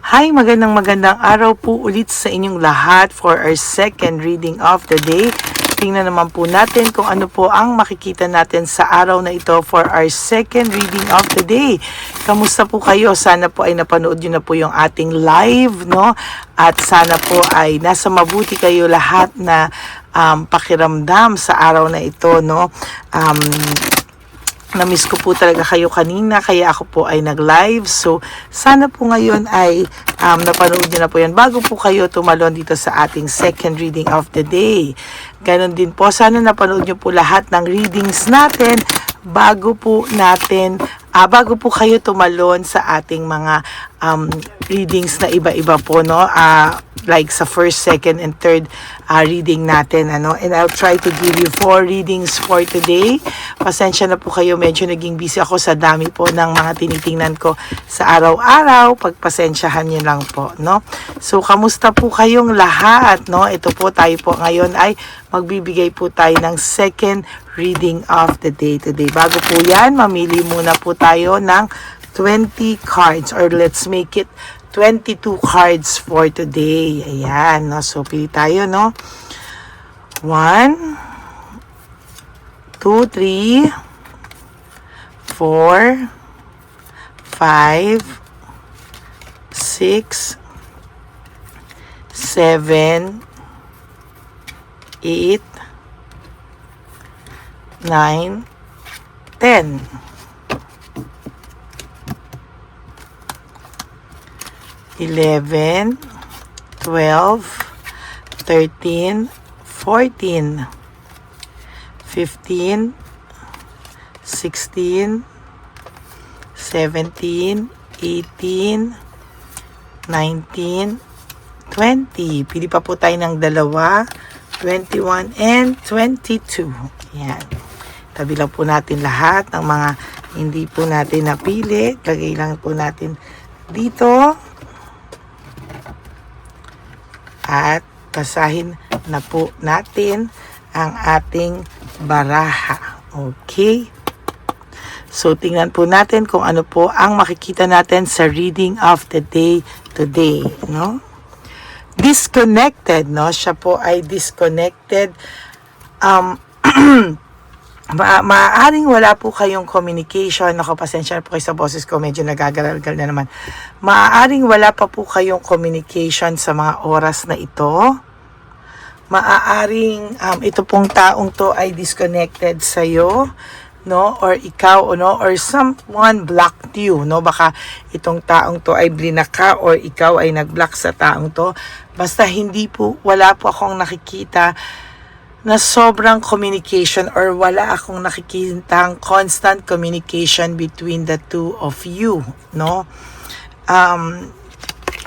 Hi, magandang araw po ulit sa inyong lahat for our second reading of the day. Tingnan naman po natin kung ano po ang makikita natin sa araw na ito for our second reading of the day. Kamusta po kayo? Sana po ay napanood nyo na po yung ating live, no? At sana po ay nasa mabuti kayo lahat na pakiramdam sa araw na ito, no? Na-miss ko po talaga kayo kanina, kaya ako po ay nag-live. So, sana po ngayon ay napanood nyo na po yan bago po kayo tumalon dito sa ating second reading of the day. Ganon din po, sana napanood nyo po lahat ng readings natin bago po kayo tumalon sa ating mga readings na iba-iba po, no? Like sa first, second, and third reading natin, ano? And I'll try to give you 4 readings for today. Pasensya na po kayo, medyo naging busy ako sa dami po ng mga tinitingnan ko sa araw-araw. Pagpasensyahan nyo lang po, no? So, kamusta po kayong lahat, no? Ito po, tayo po ngayon ay magbibigay po tayo ng second reading of the day today. Bago po yan, mamili muna po tayo ng 20 cards, or let's make it 22 cards for today. Ayan, no? So, pili tayo, no? 1, 2, 3, 4, 5, 6, 7, 8, 9, 10. 11, 12, 13, 14, 15, 16, 17, 18, 19, 20. Pili pa po tayo ng dalawa, 21 and 22. Ayan. Tabi lang po natin lahat ng mga hindi po natin napili. Lagay lang po natin dito. At basahin na po natin ang ating baraha. Okay? So, tingnan po natin kung ano po ang makikita natin sa reading of the day today, no? Disconnected, no? Siya po ay disconnected. Maaaring wala po kayong communication. Ako, pasensya na po kayo sa boses ko, medyo nagagaralgal na naman. Maaaring wala pa po kayong communication sa mga oras na ito. Maaaring ito pong taong to ay disconnected sa'yo, no? Or ikaw, no? Or someone blocked you, no? Baka itong taong to ay blinaka or ikaw ay nag-block sa taong to. Basta wala po akong nakikita na sobrang communication, or wala akong nakikitang constant communication between the two of you, no?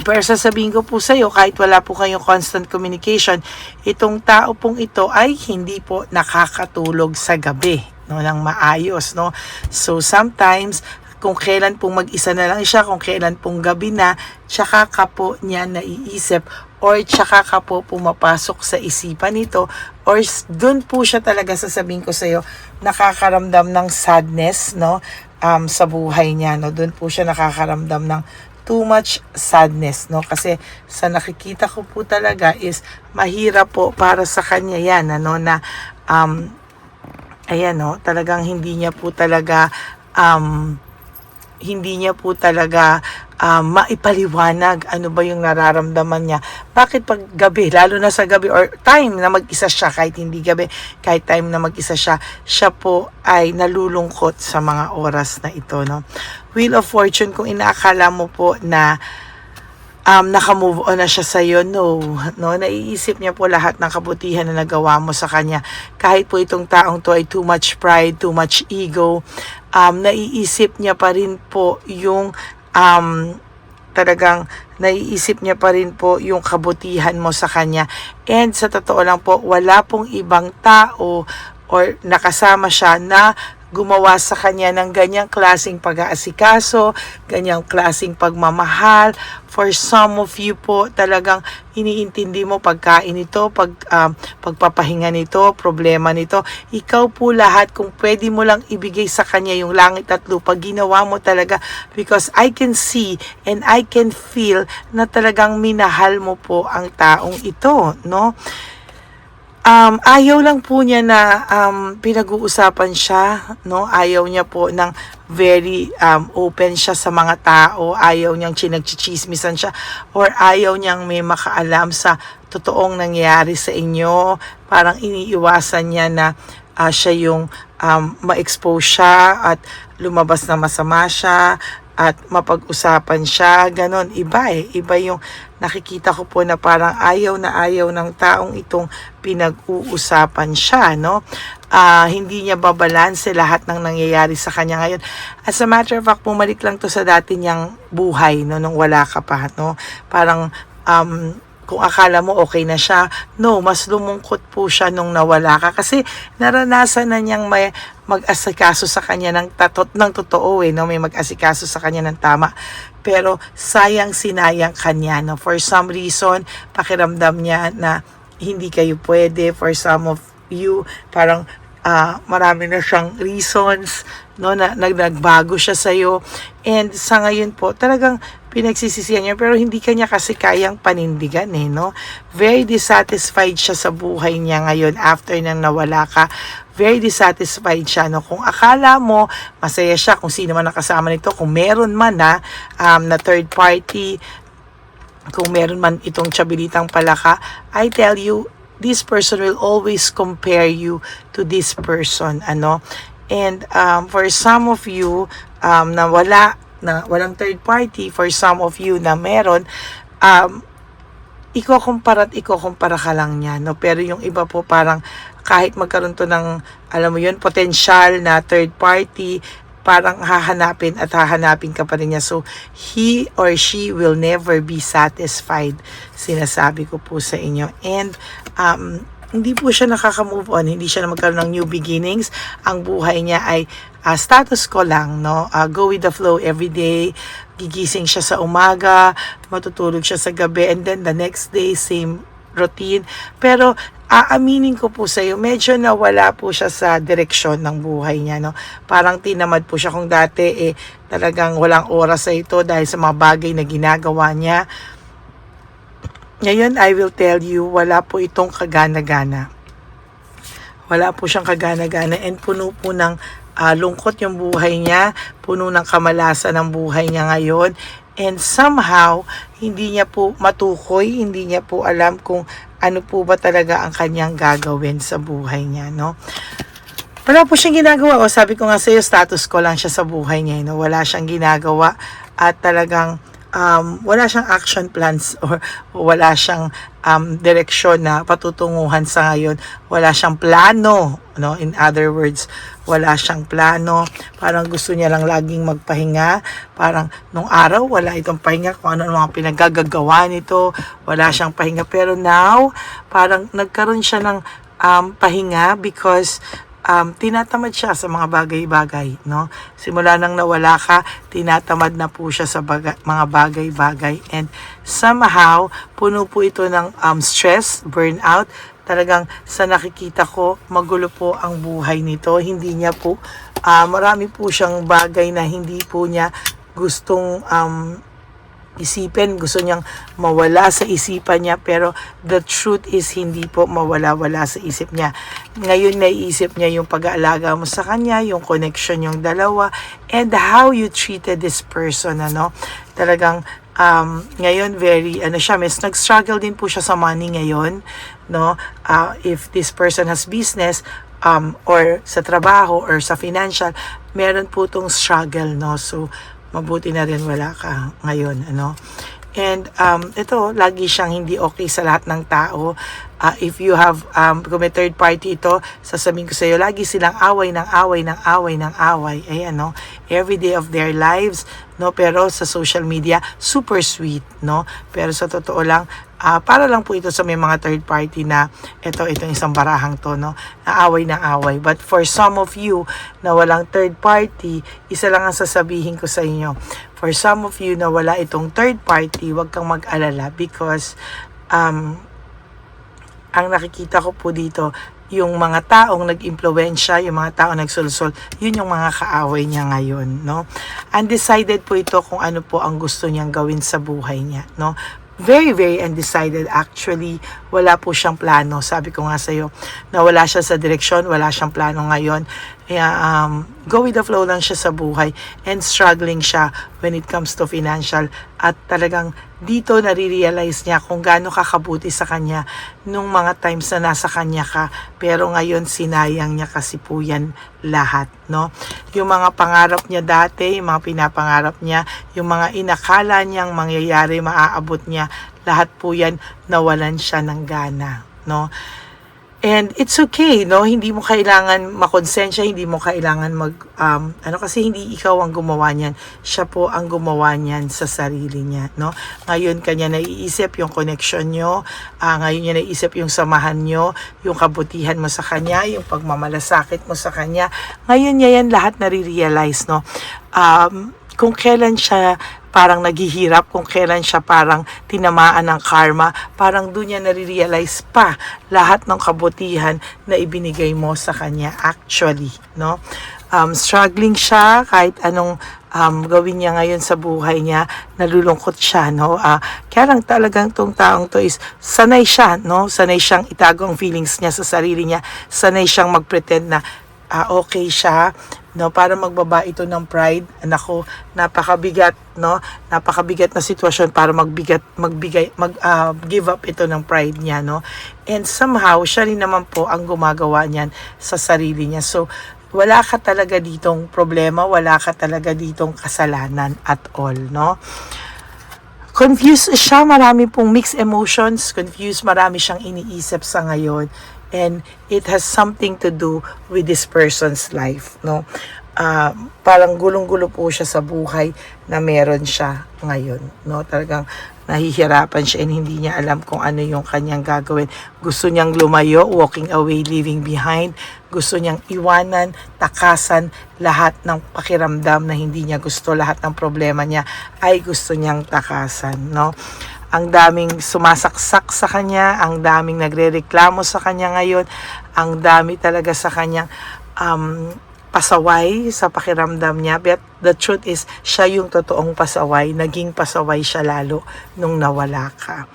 Pero sasabihin ko po sa iyo, kahit wala po kayong constant communication, itong tao pong ito ay hindi po nakakatulog sa gabi, no, ng maayos, no? So sometimes kung kailan pong mag-isa na lang siya, kung kailan pong gabi na, tsaka ka po niya naiisip, or tsaka ka po pumapasok sa isipan nito, or dun po siya talaga, sasabihin ko sa iyo, nakakaramdam ng sadness, no? Sa buhay niya, no? Dun po siya nakakaramdam ng too much sadness, no? Kasi sa nakikita ko po talaga is mahirap po para sa kanya yan, ano, na ayan, no? Talagang hindi niya po talaga maipaliwanag ano ba yung nararamdaman niya. Bakit pag gabi, lalo na sa gabi, or time na mag-isa siya, kahit hindi gabi, kahit time na mag-isa siya, siya po ay nalulungkot sa mga oras na ito, no? Wheel of Fortune, kung inaakala mo po na naka-move on na siya sa'yo, no? Naiisip niya po lahat ng kabutihan na nagawa mo sa kanya. Kahit po itong taong to ay too much pride, too much ego, naiisip niya pa rin po yung talagang naiisip niya pa rin po yung kabutihan mo sa kanya. And sa totoo lang po, wala pong ibang tao or nakasama siya na gumawa sa kanya ng ganyang klaseng pag-aasikaso, ganyang klaseng pagmamahal. For some of you po, talagang iniintindi mo pagkain nito, pagpapahinga nito, problema nito. Ikaw po lahat, kung pwede mo lang ibigay sa kanya yung langit at lupa, ginawa mo talaga, because I can see and I can feel na talagang minahal mo po ang taong ito, no? Ayaw lang po niya na pinag-uusapan siya, no? Ayaw niya po ng very open siya sa mga tao, ayaw niyang chinagchichismisan siya, or ayaw niyang may makaalam sa totoong nangyayari sa inyo. Parang iniiwasan niya na siya yung ma-expose siya at lumabas na masama siya at mapag-usapan siya, ganon. Iba yung nakikita ko po na parang ayaw na ayaw ng taong itong pinag-uusapan siya, no? Hindi niya babalanse lahat ng nangyayari sa kanya ngayon. As a matter of fact, bumalik lang to sa dati niyang buhay, no, nung wala ka pa, no? Parang, kung akala mo okay na siya, no, mas lumungkot po siya nung nawala ka. Kasi naranasan na niyang may mag-asikaso sa kanya ng totoo, no? May mag-asikaso sa kanya ng tama. Pero sayang sinayang kanya, no? For some reason, pakiramdam niya na hindi kayo pwede. For some of you, parang marami na siyang reasons, no, na nagbago siya sa'yo. And sa ngayon po, talagang pinagsisisihan niya, pero hindi kanya kasi kayang panindigan, no? Very dissatisfied siya sa buhay niya ngayon after nang nawala ka. Very dissatisfied siya, no? Kung akala mo masaya siya kung sino man nakasama nito, kung meron man na third party, kung meron man itong Chabilitang Palaka, I tell you, this person will always compare you to this person, ano? And for some of you na walang third party, for some of you na meron, ikukumpara ka lang niya, no? Pero yung iba po parang kahit magkaroon to ng, alam mo yun, potential na third party, parang hahanapin ka pa rin niya. So, he or she will never be satisfied. Sinasabi ko po sa inyo. And, hindi po siya nakaka-move on. Hindi siya na magkaroon ng new beginnings. Ang buhay niya ay status quo lang, no? Go with the flow every day. Gigising siya sa umaga, matutulog siya sa gabi, and then the next day, same routine. Pero, aaminin ko po sa iyo, medyo nawala po siya sa direksyon ng buhay niya, no? Parang tinamad po siya kung dati, talagang walang oras sa ito dahil sa mga bagay na ginagawa niya. Ngayon, I will tell you, wala po itong kagana-gana. Wala po siyang kagana-gana, and puno po ng lungkot yung buhay niya, puno ng kamalasan ng buhay niya ngayon. And somehow, hindi niya po matukoy, hindi niya po alam kung ano po ba talaga ang kanyang gagawin sa buhay niya, no? Wala po siyang ginagawa. O sabi ko nga sa iyo, status ko lang siya sa buhay niya, no? Wala siyang ginagawa at talagang wala siyang action plans or wala siyang direksyon na patutunguhan sa ngayon. Wala siyang plano, no? In other words, wala siyang plano. Parang gusto niya lang laging magpahinga. Parang nung araw, wala itong pahinga kung ano mga pinagagagawa nito. Wala siyang pahinga. Pero now, parang nagkaroon siya ng pahinga because tinatamad siya sa mga bagay-bagay, no? Simula nang nawala ka, tinatamad na po siya sa mga bagay-bagay. And somehow, puno po ito ng stress, burnout. Talagang sa nakikita ko, magulo po ang buhay nito. Hindi niya po, marami po siyang bagay na hindi po niya gustong isipin, gusto niyang mawala sa isipan niya, pero the truth is hindi po mawala-wala sa isip niya. Ngayon naiisip niya yung pag-aalaga mo sa kanya, yung connection yung dalawa, and how you treated this person, ano? Talagang ngayon very nag-struggle din po siya sa money ngayon, no? If this person has business or sa trabaho or sa financial, meron po tong struggle, no? So mabuti na rin wala ka ngayon, ano? And ito, lagi siyang hindi okay sa lahat ng tao. If you have, kung may third party ito, sasabihin ko sa iyo, lagi silang away ng away. Ayan, no? Every day of their lives, no? Pero sa social media, super sweet, no? Pero sa totoo lang, Para lang po ito sa may mga third party na itong isang barahang to, no? Naaway na away. But for some of you na walang third party, isa lang ang sasabihin ko sa inyo. For some of you na wala itong third party, huwag kang mag-alala because ang nakikita ko po dito, yung mga taong nag-impluwensya, yung mga taong nagsulsol, yun yung mga kaaway niya ngayon, no? Undecided po ito kung ano po ang gusto niyang gawin sa buhay niya, no? Very, very undecided actually. Wala po siyang plano. Sabi ko nga sa'yo, na wala siya sa direksyon, wala siyang plano ngayon. Kaya, go with the flow lang siya sa buhay and struggling siya when it comes to financial. At talagang dito nare-realize niya kung gaano kakabuti sa kanya nung mga times na nasa kanya ka. Pero ngayon sinayang niya kasi po yan lahat, no? Yung mga pangarap niya dati, yung mga pinapangarap niya, yung mga inakala niyang mangyayari, maaabot niya, lahat po yan nawalan siya ng gana, no? And it's okay, no? Hindi mo kailangan makonsensya, hindi mo kailangan kasi hindi ikaw ang gumawa niyan. Siya po ang gumawa niyan sa sarili niya, no? Ngayon kanya naiisip yung connection nyo, ngayon niya naiisip yung samahan nyo, yung kabutihan mo sa kanya, yung pagmamalasakit mo sa kanya. Ngayon niya yan lahat nare-realize, no? Kung kailan siya parang naghihirap, kung kailan siya parang tinamaan ng karma, parang doon niya nare-realize pa lahat ng kabutihan na ibinigay mo sa kanya actually, no? Struggling siya kahit anong gawin niya ngayon sa buhay niya, nalulungkot siya, no? Kaya lang talagang tong taong to is sanay siya, no? Sanay siyang itago ang feelings niya sa sarili niya, sanay siyang magpretend na okay siya, no, para magbaba ito ng pride. Anak ko, napakabigat, no? Napakabigat na sitwasyon para give up ito ng pride niya, no? And somehow, siya rin naman po ang gumagawa niyan sa sarili niya. So, wala ka talaga ditong problema, wala ka talaga ditong kasalanan at all, no? Confused siya, marami pong mixed emotions, confused, marami siyang iniisip sa ngayon. And it has something to do with this person's life, no? Parang gulong-gulo po siya sa buhay na meron siya ngayon, no? Talagang nahihirapan siya and hindi niya alam kung ano yung kanyang gagawin. Gusto niyang lumayo, walking away, leaving behind. Gusto niyang iwanan, takasan lahat ng pakiramdam na hindi niya gusto, lahat ng problema niya ay gusto niyang takasan, no? Ang daming sumasaksak sa kanya, ang daming nagrereklamo sa kanya ngayon, ang dami talaga sa kanyang pasaway sa pakiramdam niya. But the truth is, siya yung totoong pasaway, naging pasaway siya lalo nung nawala ka.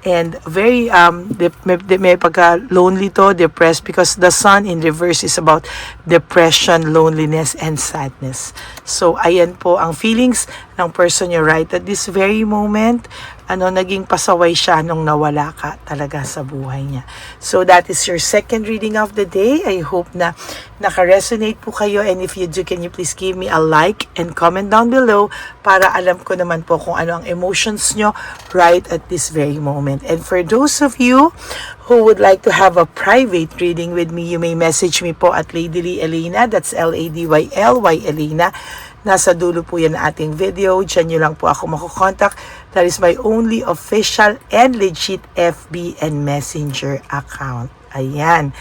And very, may pagka-lonely to, depressed, because the sun in reverse is about depression, loneliness, and sadness. So, ayan po ang feelings ng person you right at this very moment. Naging pasaway siya nung nawala ka talaga sa buhay niya. So, that is your second reading of the day. I hope na naka-resonate po kayo. And if you do, can you please give me a like and comment down below para alam ko naman po kung ano ang emotions nyo right at this very moment. And for those of you who would like to have a private reading with me, you may message me po at Ladyly Elena. That's Ladyly Elena. Nasa dulo po yan na ating video. Diyan nyo lang po ako makukontak. That is my only official and legit FB and Messenger account. Ayan.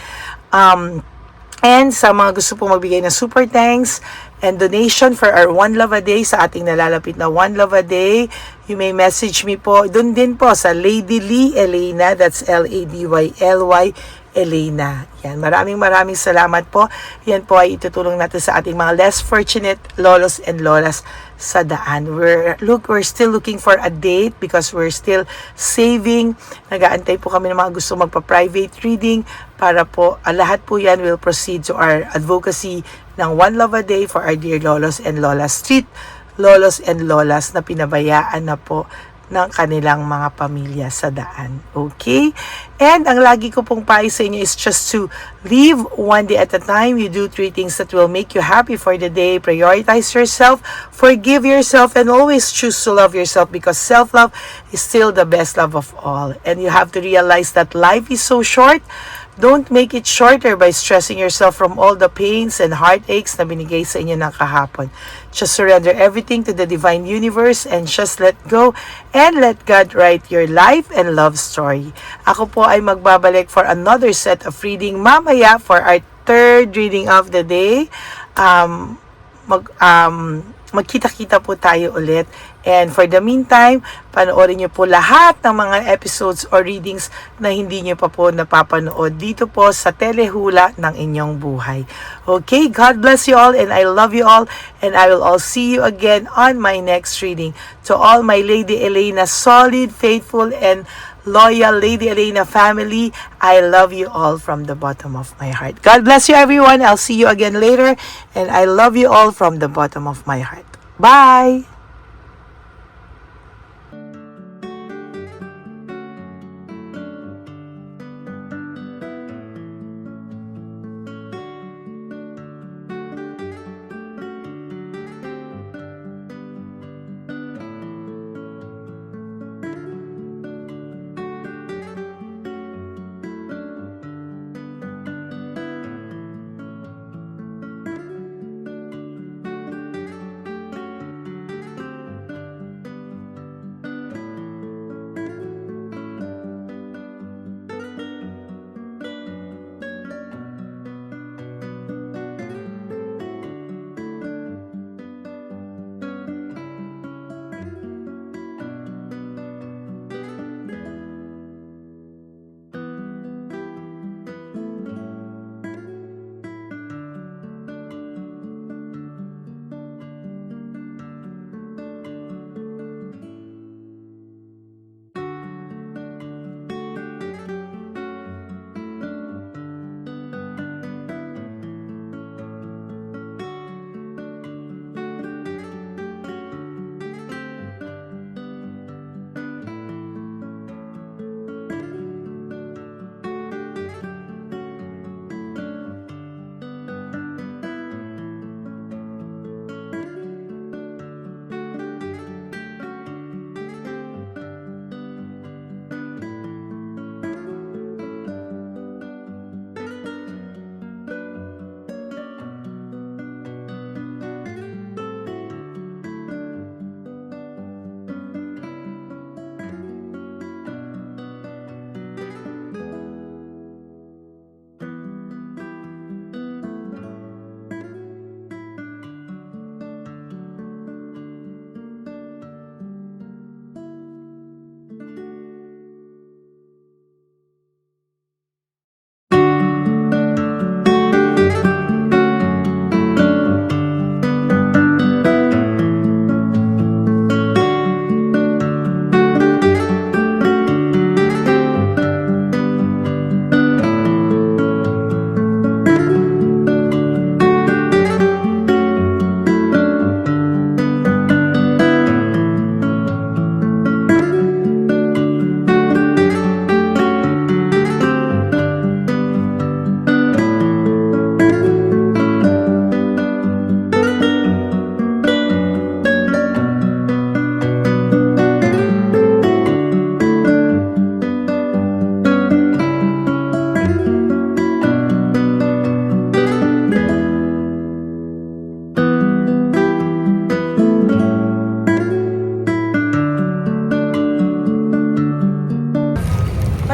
And sa mga gusto po magbigay ng super thanks and donation for our One Love a Day, sa ating nalalapit na One Love a Day, you may message me po. Doon din po sa Ladyly Elena. That's Ladyly Elena. Yan. Maraming salamat po. Yan po ay itutulong natin sa ating mga less fortunate lolos and lolas sa daan. We're still looking for a date because we're still saving. Nag-aantay po kami ng mga gusto magpa-private reading para po lahat po yan will proceed to our advocacy ng One Love a Day for our dear lolos and lolas, street lolos and lolas na pinabayaan na po ng kanilang mga pamilya sa daan. Okay? And ang lagi ko pong payo sa inyo is just to live one day at a time. You do 3 things that will make you happy for the day. Prioritize yourself, forgive yourself, and always choose to love yourself because self-love is still the best love of all. And you have to realize that life is so short. Don't make it shorter by stressing yourself from all the pains and heartaches na binigay sa inyo ng kahapon. Just surrender everything to the divine universe and just let go and let God write your life and love story. Ako po ay magbabalik for another set of reading mamaya for our third reading of the day. Magkita-kita po tayo ulit. And for the meantime, panoorin nyo po lahat ng mga episodes or readings na hindi nyo pa po napapanood dito po sa Telehula ng inyong buhay. Okay, God bless you all and I love you all and I will all see you again on my next reading. To all my Lady Elena, solid, faithful, and loyal Lady Elena family, I love you all from the bottom of my heart. God bless you everyone. I'll see you again later and I love you all from the bottom of my heart. Bye!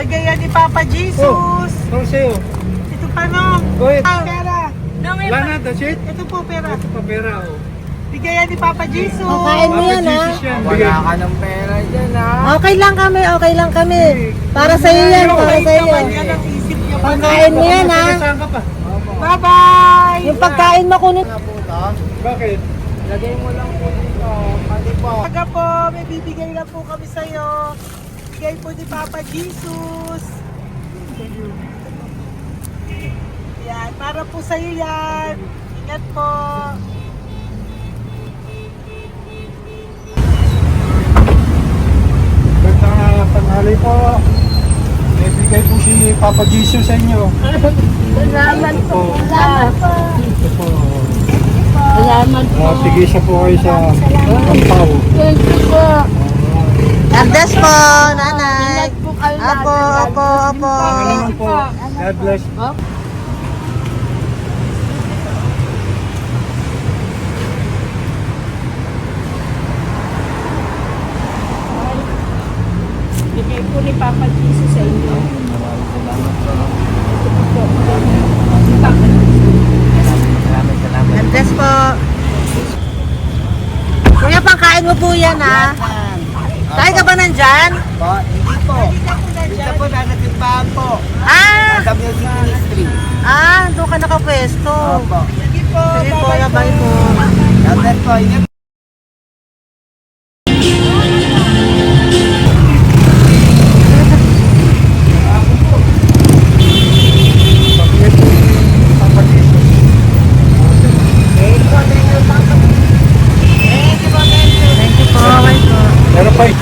Bigay ni Papa Jesus. Ano sa'yo? Ito pa no. Go ahead. Pera. Wala na, that's it? Ito po pera. Ito pa pera, oh. Bigay ni Papa Jesus. Kain mo yan, ha? Wala ka ng pera dyan, ha? Okay lang kami, okay lang kami. Para sa iyo yan, para sa iyo. Yan ang isip niyo. Pagkain mo yan, ha? Saan ka pa? Bye-bye. Yung pagkain mo kunot. Bakit? Lagay mo lang po dito. Pati po. Pagka po, may bibigay lang po kami sa'yo. Bigay po ni Papa Jesus. Yan, para po sa'yo yan. Ingat po. Magandang tanghali po. May bigay po si Papa Jesus sa inyo. Salamat po. Salamat po. Ito po. Salamat po. Sige siya po kayo sa Pampaw. Thank you po. God bless po, nanay. Ingat po kayo Apo, lahat. apo, apo. Ano po? God bless. Oh? Bigay po ni Papa Jesus sa inyo. God bless po. Kuya, pangkain mo po yan, ha? Tayo ka ba nandyan? Po, hindi po. Dito po, nasa timbahan po. Ah! Sa music ministry. Doon ka nakapwesto. Opo. Sige po, bye po. God bless po. Ingat. Pabigay po ni Papa Jesus. Thank you po, bye po. Meron pa eh.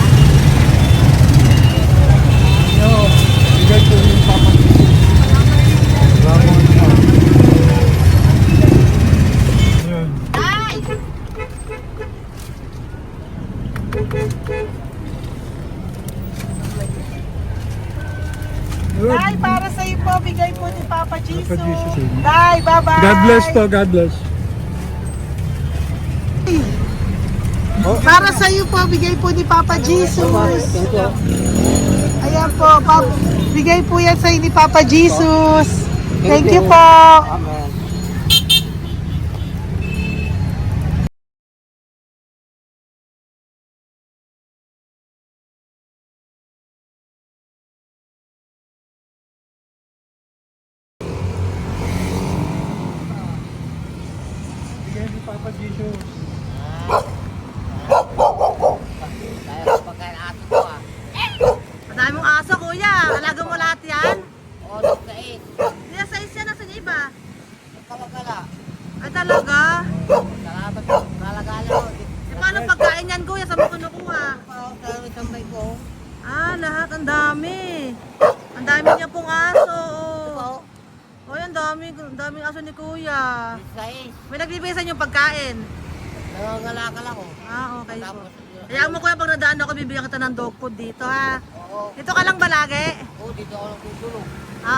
Bigay po ni Papa Jesus. Salamat po. Ayan. Good. Tay, para sa iyo po, bigay po ni Papa Jesus. Papa Jesus, eh. Tay, bye-bye. God bless po, God bless. Para sa iyo po, bigay po ni Papa Jesus. Ayan po, bigay po yan sa iyo ni Papa Jesus. Thank you po. Amen. Bigay ni Papa Jesus. Madami mong aso, kuya. Alaga mo lahat yan? O, nagkait. Hindi na size yan, nasa iba. Kalagala. Ay, talaga? Salamat po. Kalagala po. E, paano pagkain yan, kuya? Saan mo kinukuha? Salamat tambay ko. Lahat. Ang dami. Ang dami niya pong aso. Oy, ang daming aso ni kuya. Sais. May nagbibigay sa inyo pagkain. Nangangalakal ako. Okay po. Tapos, Hayaan mo kuya, pag nadaan ako, bibigyan kita ng dog food dito, ha? oo. Dito ka lang ba lagi? Oo, dito ako nagtutulog.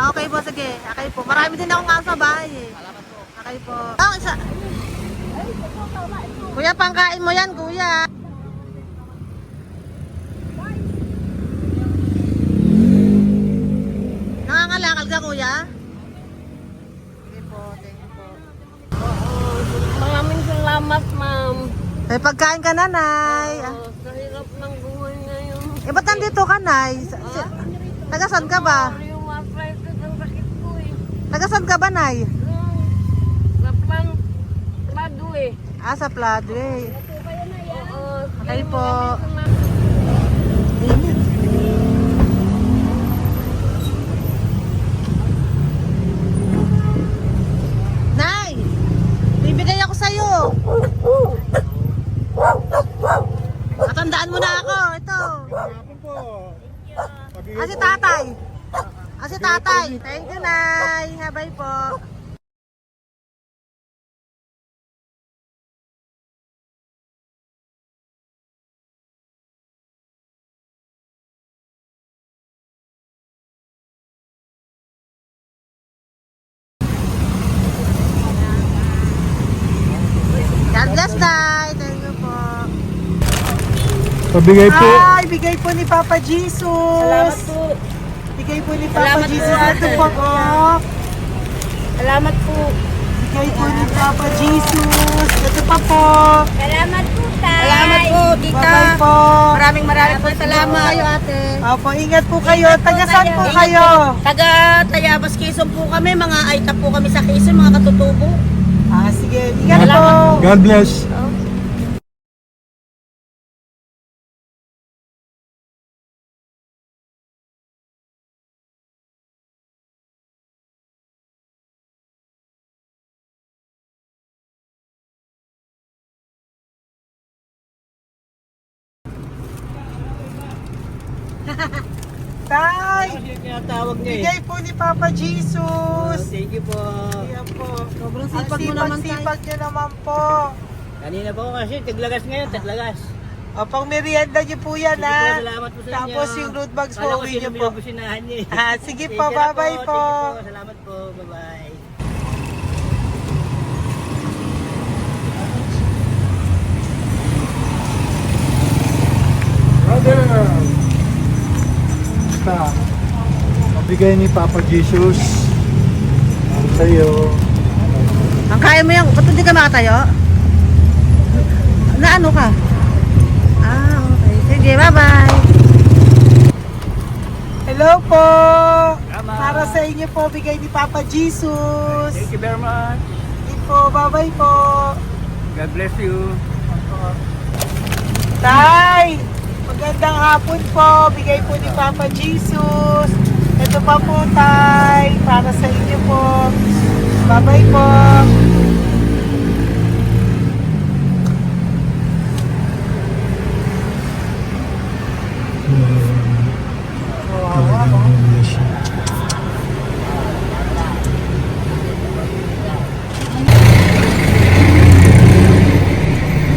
Okay po, sige. Okay po. Marami din akong aso sa bahay, eh. Salamat po. Okay po. Isa. Kuya, pangkain mo yan, kuya. Nangangalakal ka, kuya? Sige po, thank you po. Maraming salamat, ma'am. May pagkain ka na, Nay. Sa hirap ng buhay ngayon. Ba't nandito ka, Nay? Tagasan ka ba? Yung arthritis ang sakit ko eh. Tagasan ka ba, Nay? Sa plado eh. Sa Pladway. Oo. Okay po. Nay! Bibigay ako sa'yo. Matandaan mo na ako. Ito. Hapon po. Pabigay Si po. tatay. Si tatay. Thank you, Nay. Habay po. God bless, Nay. Thank you po. Pabigay po. Ay, bigay po ni Papa Jesus. Salamat po. Bigay po ni Papa Salamat po, Jesus. Ito ate. po. Salamat po. Bigay po ni Papa Jesus. Ito pa po. Salamat po, tay. Salamat po, Bye-bye po. Maraming po salamat. Kayo, ate. Opo, ingat po kayo. Taga saan po kayo? Taga Tayabas, Quezon po kami. Mga aita po kami sa Quezon, mga katutubo. Sige. Ingat po. God bless. Tay, Tinatawag niya bigay po ni Papa Jesus. Thank you po. Ayan po. Sobrang Ang sipag mo naman, tay. sipag niyo naman po. Kanina po kasi, taglagas ngayon, taglagas. O, pang merienda niyo po yan, Sige po, ha? salamat po sa inyo. Tapos yung road bags po, Kala ko uwi sino niyo po. binubusinahan niyo eh. Sige Sige po, na bye-bye po. Sige po, salamat po. Bye-bye. Brother! Basta, mabigay ni Papa Jesus ang sa'yo. Ang kaya mo yan, ba't hindi ka makatayo? Na ano ka? Ah, okay. Sige, bye-bye. Hello po! Tama. Para sa inyo po, bigay ni Papa Jesus. Thank you very much. Sige po, bye-bye po. God bless you. Tay! Magandang hapon po. Bigay po ni Papa Jesus. Ito pa po, Tay. Para sa inyo po. Bye-bye po.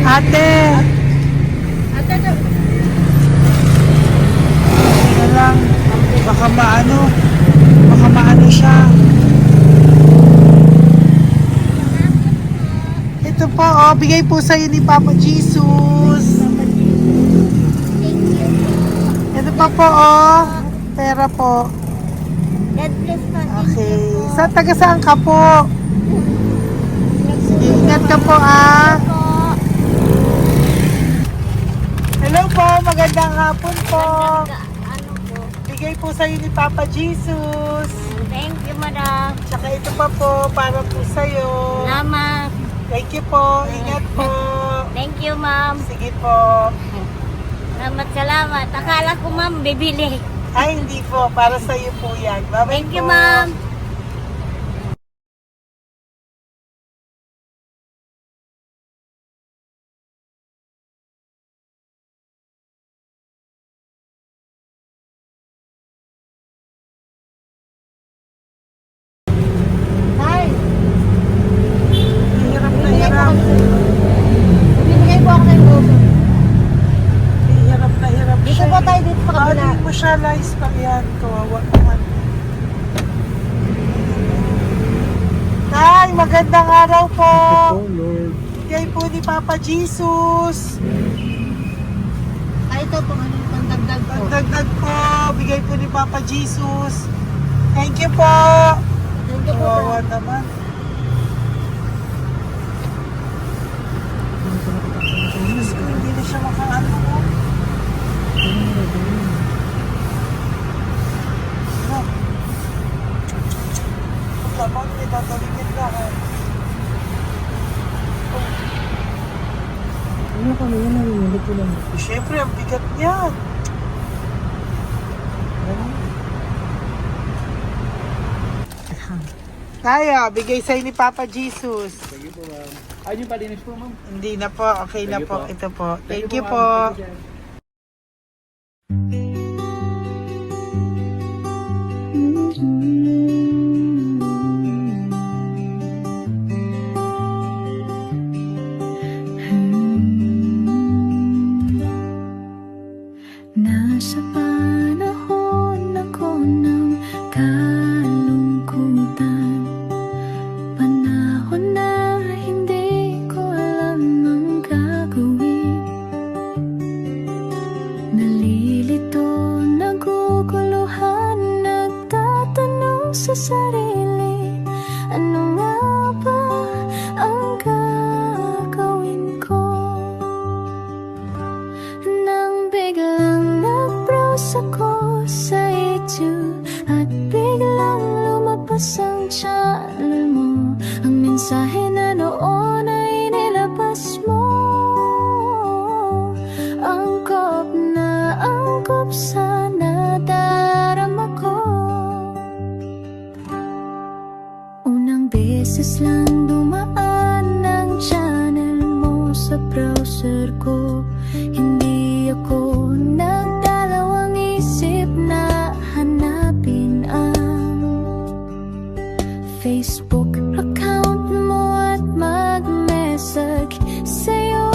Ate! Tingnan lang. Baka maano siya. Ito po, oh, bigay po sa'yo ni Papa Jesus. Ito pa po, oh. Pera po. God bless po. Okay. Taga saan ka po? Sige, ingat ka po, ah. Hello po, magandang hapon po. Ano po? Bigay po sa'yo ni Papa Jesus. Thank you, madam. Tsaka ito pa po, para po sa'yo. Salamat. Thank you po, ingat po. Thank you, ma'am. Sige po. Salamat. Akala ko, ma'am, bibili. Ay, hindi po, para sa'yo po yan. Bye-bye Thank you, po. ma'am. Hi. Hirap na hirap. Bibigay po ako ng uso. Hirap na hirap Dito siya. po tayo, dito sa kabila. Hindi mo siya lies pa yan. Kawawa naman. Hi, magandang araw po. Oh Lord. Bigay po ni Papa Jesus. Ay, ito po, ano yung pangdagdag po. Pagdagdag po, bigay po ni Papa Jesus. Thank you po. Thank you po. Kawawa naman. Diyos ko, hindi na siya makaano po. Ano? Tapos, may tatawigin lahat. Ano kami yun? Narinig ko lang. Siyempre, ang bigat niyan. Kaya, bigay sa'yo ni Papa Jesus. Sige po, ma'am. Ay, yung palinis po, ma'am. Hindi na po, okay na Sige po. po. Ito po. Thank you ma'am. po. Thank you, sir. Nasa panahon ako ng kalungkutan, panahon na hindi ko alam ang gagawin. Nalilito, naguguluhan, nagtatanong sa sarili, ano nga ba ang gagawin ko? Nang biglang nag-browse ako sa YouTube at biglang lumabas ang channel mo, ang mensahe na noon ay nilabas mo. Angkop sa nadarama ko. Unang beses lang dumaan ang channel mo sa browser ko, hindi ako nagdalawang isip na hanapin ang Facebook account mo at mag-message sa'yo.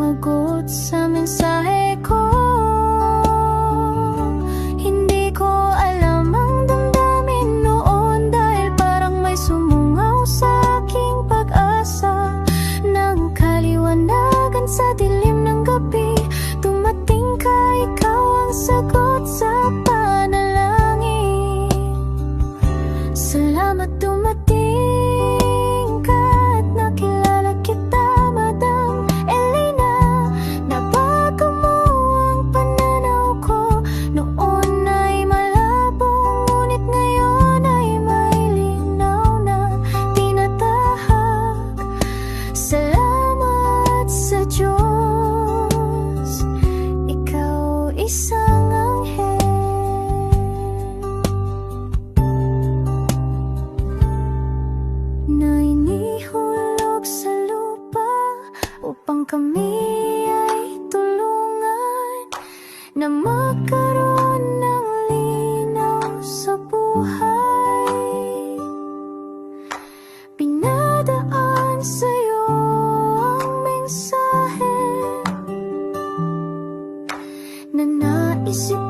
sumagot sa mensahe ko. Hindi ko alam ang damdamin noon, dahil parang may sumungaw sa aking pag-asa. Nang kaliwanagan sa dilim ng gabi, dumating ka, ikaw ang sagot sa panalangin. Salamat dumating ka at nakilala kita, Madam Elena. Nabago mo ang pananaw ko, noon ay malabo, ngunit ngayon ay may linaw na tinatahak. Salamat sa Diyos, ikaw isang anghel na inihulog sa lupa upang kami ay tulungan na magkaroon ng linaw sa buhay. Pinadaan sa'yo ang mensahe na naisip